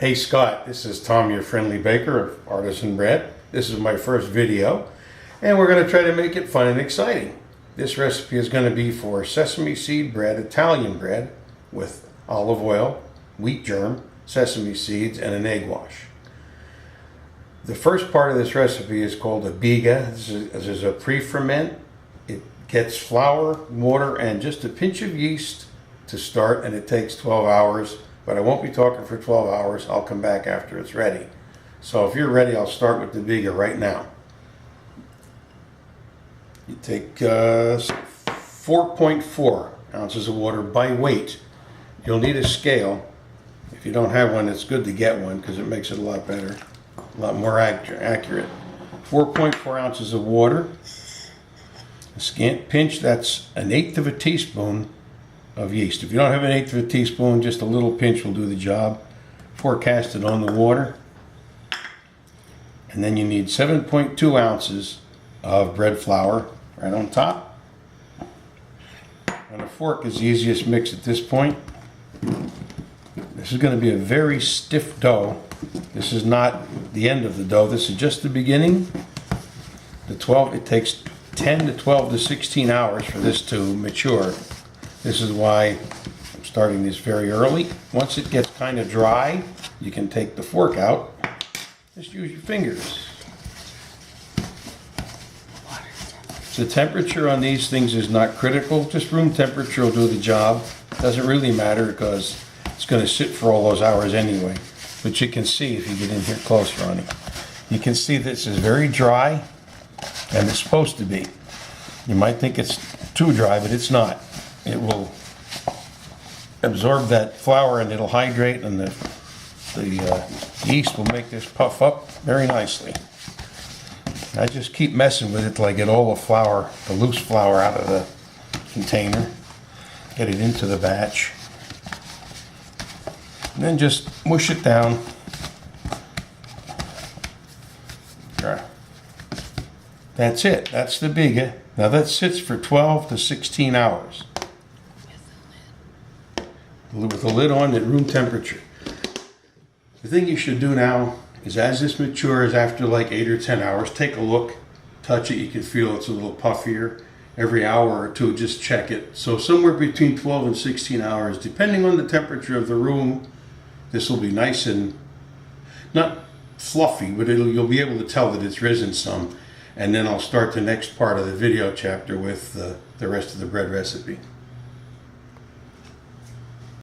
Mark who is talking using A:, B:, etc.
A: Hey Scott, this is Tom, your friendly baker of Artisan Bread. This is my first video, and we're going to try to make it fun and exciting. This recipe is going to be for sesame seed bread, Italian bread, with olive oil, wheat germ, sesame seeds, and an egg wash. The first part of this recipe is called a Biga. This is a pre-ferment. It gets flour, water, and just a pinch of yeast to start, and it takes 12 hours. But I won't be talking for 12 hours. I'll come back after it's ready. So if you're ready, I'll start with the Biga right now. You take 4.4 ounces of water by weight. You'll need a scale. If you don't have one, it's good to get one because it makes it a lot better, a lot more accurate. 4.4 ounces of water. A scant pinch, that's 1/8 of a teaspoon of yeast. If you don't have 1/8 of a teaspoon, just a little pinch will do the job. Forecast it on the water. And then you need 7.2 ounces of bread flour right on top. And a fork is the easiest mix at this point. This is going to be a very stiff dough. This is not the end of the dough. This is just the beginning. It takes 10 to 12 to 16 hours for this to mature. This is why I'm starting this very early. Once it gets kind of dry, you can take the fork out. Just use your fingers. The temperature on these things is not critical. Just room temperature will do the job. Doesn't really matter because it's going to sit for all those hours anyway. But you can see if you get in here closer on it. You can see this is very dry, and it's supposed to be. You might think it's too dry, but it's not. It will absorb that flour and it'll hydrate, and the yeast will make this puff up very nicely. I just keep messing with it till I get all the flour, the loose flour, out of the container. Get it into the batch. And then just mush it down. That's it. That's the Biga. Now that sits for 12 to 16 hours. With the lid on at room temperature. The thing you should do now is, as this matures after like 8 or 10 hours, take a look, touch it. You can feel it's a little puffier. Every hour or two, just check it. So somewhere between 12 and 16 hours, depending on the temperature of the room, this will be nice and not fluffy, but you'll be able to tell that it's risen some. And then I'll start the next part of the video chapter with the rest of the bread recipe.